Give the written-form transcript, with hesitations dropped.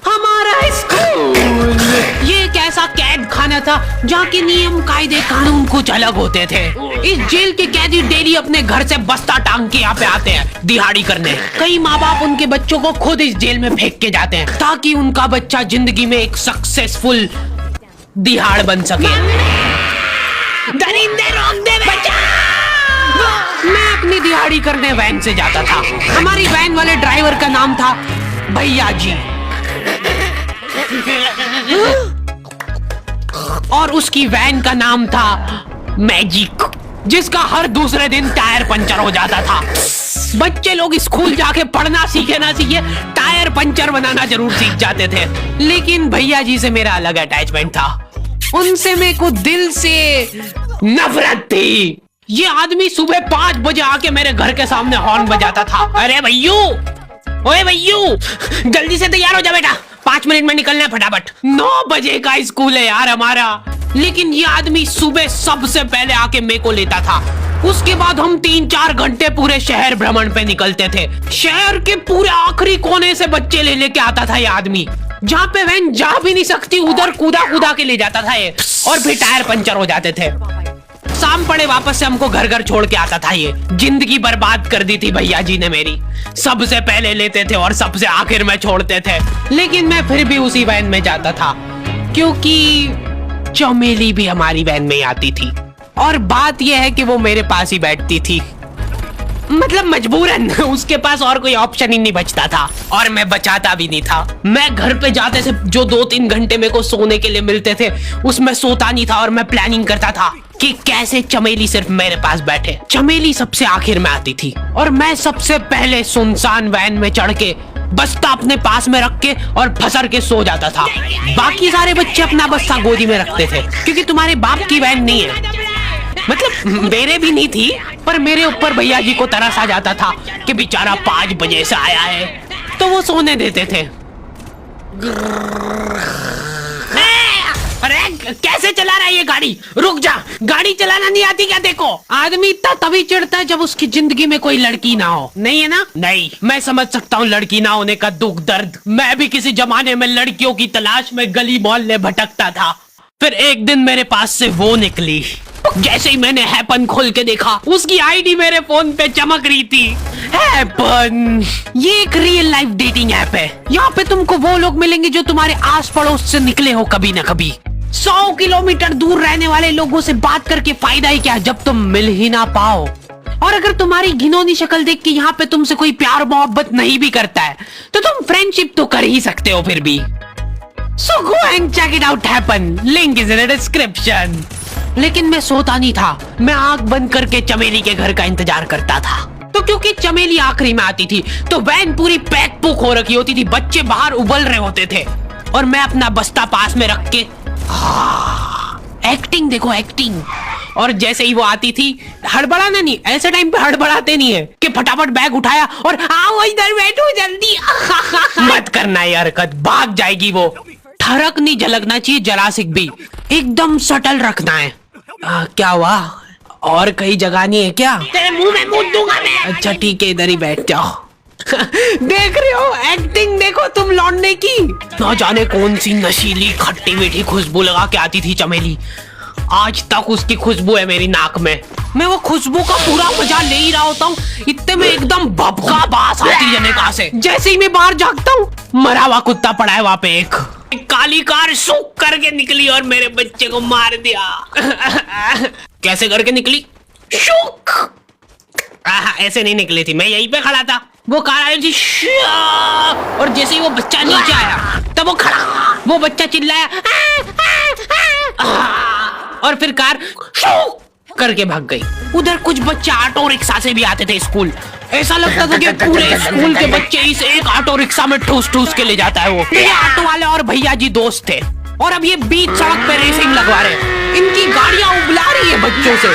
हमारा स्कूल ये एक ऐसा कैद खाना था जहाँ के नियम कायदे कानून कुछ अलग होते थे। इस जेल के कैदी डेली अपने घर से बस्ता टांग के यहाँ पे आते हैं दिहाड़ी करने। कई माँ बाप उनके बच्चों को खुद इस जेल में फेंक के जाते हैं ताकि उनका बच्चा जिंदगी में एक सक्सेसफुल दिहाड़ बन सके। दरिंदे रोक दे बच्चा। मैं अपनी दिहाड़ी करने वैन से जाता था। हमारी वैन वाले ड्राइवर का नाम था भैया जी और उसकी वैन का नाम था मैजिक, जिसका हर दूसरे दिन टायर पंचर हो जाता था। बच्चे लोग स्कूल जाके पढ़ना सीखे ना सीखे टायर पंचर बनाना जरूर सीख जाते थे। लेकिन भैया जी से मेरा अलग अटैचमेंट था। उनसे मेरे को दिल से नफरत थी। ये आदमी सुबह 5 बजे आके मेरे घर के सामने हॉर्न बजाता था। अरे भैयू, ओए भैयू, जल्दी से तैयार हो जा बेटा, 5 मिनट में निकलना है फटाफट। 9 बजे का स्कूल है यार हमारा। लेकिन ये आदमी सुबह सबसे पहले आके मेरे को लेता था। उसके बाद हम 3-4 घंटे पूरे शहर भ्रमण पे निकलते थे। शहर के पूरे आखिरी कोने से बच्चे ले लेके आता था ये आदमी। जहाँ पे वैन जा भी नहीं सकती उधर कूदा कूदा के ले जाता था ये, और फिर टायर पंचर हो जाते थे। शाम पड़े वापस से हमको घर घर छोड़ के आता था ये। जिंदगी बर्बाद कर दी थी भैया जी ने मेरी। सबसे पहले लेते थे और सबसे आखिर में छोड़ते थे। लेकिन मैं फिर भी उसी वैन में जाता था क्योंकि चमेली भी हमारी वैन में आती थी। और बात यह है कि वो मेरे पास ही बैठती थी, मतलब मजबूरन। उसके पास और कोई ऑप्शन ही नहीं बचता था और मैं बचाता भी नहीं था। मैं घर पे जाते से जो 2-3 घंटे मेरे को सोने के लिए मिलते थे उसमें सोता नहीं था और मैं प्लानिंग करता था कि कैसे चमेली सिर्फ मेरे पास बैठे। चमेली सबसे आखिर में आती थी और मैं सबसे पहले सुनसान वैन में चढ़ के बस्ता अपने पास में रख के और फसर के सो जाता था। बाकी सारे बच्चे अपना बस्ता गोदी में रखते थे क्योंकि तुम्हारे बाप की वैन नहीं है, मतलब मेरे भी नहीं थी। पर मेरे ऊपर भैया जी को तरस आ जाता था कि बेचारा 5 बजे से आया है, तो वो सोने देते थे। अरे कैसे चला रहा है ये गाड़ी? रुक जा, गाड़ी चलाना नहीं आती क्या? देखो, आदमी इतना तभी चिढ़ता है जब उसकी जिंदगी में कोई लड़की ना हो। नहीं है ना? नहीं, मैं समझ सकता हूँ लड़की ना होने का दुख दर्द। मैं भी किसी जमाने में लड़कियों की तलाश में गली मोहल्ले भटकता था। फिर एक दिन मेरे पास से वो निकली। जैसे ही मैंने हैपन खोल के देखा उसकी आईडी मेरे फोन पे चमक रही थी। हैपन ये एक रियल लाइफ डेटिंग ऐप है। यहाँ पे तुमको वो लोग मिलेंगे जो तुम्हारे आस पड़ोस से निकले हो कभी न कभी। 100 किलोमीटर दूर रहने वाले लोगों से बात करके फायदा ही क्या जब तुम मिल ही ना पाओ। और अगर तुम्हारी घिनौनी शक्ल देख के यहाँ पे तुमसे कोई प्यार मोहब्बत नहीं भी करता है तो तुम फ्रेंडशिप तो कर ही सकते हो फिर भी। So go and check it out happen. Link is in the description. लेकिन मैं सोता नहीं था। मैं आंख बंद करके चमेली के घर का इंतजार करता था। तो क्योंकि चमेली आखिरी में आती थी तो वैन पूरी पैक पुक हो रखी होती थी। बच्चे बाहर उबल रहे होते थे और मैं अपना बस्ता पास में रख के एक्टिंग देखो एक्टिंग। और जैसे ही वो आती थी, हड़बड़ाना नहीं, ऐसे टाइम पे हड़बड़ाते नहीं है कि फटाफट बैग उठाया और आओ इधर बैठो जल्दी। मत करना ये हरकत, भाग जाएगी वो। ठरक नहीं झलकना चाहिए, जरा सिक भी, एकदम सटल रखना है। क्या हुआ? और कहीं जगह नहीं है क्या? तेरे मुंह में मूत दूंगा मैं। अच्छा ठीक है, इधर ही बैठ जाओ। देख रहे हो एक्टिंग देखो तुम लौंडे की। ना जाने कौन सी नशीली खट्टी मीठी खुशबू लगा के आती थी चमेली। आज तक उसकी खुशबू है मेरी नाक में। मैं वो खुशबू का पूरा मजा ले ही रहा होता हूँ, इतने में एकदम भभका बास आती है निकाह से। जैसे ही मैं बाहर झांकता हूँ, मरा हुआ कुत्ता पड़ा है वहाँ पे। एक काली कार सूख करके निकली और मेरे बच्चे को मार दिया। कैसे करके निकली? शूक। ऐसे नहीं निकली थी, मैं यहीं पे खड़ा था। वो कार आई थी और जैसे ही वो बच्चा नीचे आया तब वो खड़ा, वो बच्चा चिल्लाया और फिर कार करके भाग गई। उधर कुछ बच्चे ऑटो रिक्शा से भी आते थे स्कूल। ऐसा लगता था कि पूरे स्कूल के बच्चे इस एक ऑटो रिक्शा में ठूस ठूस के ले जाता है वो। ये ऑटो वाले और भैया जी दोस्त थे और अब ये बीच सड़क पे रेसिंग लगवा रहे हैं। इनकी गाड़ियां उबला रही है बच्चों से।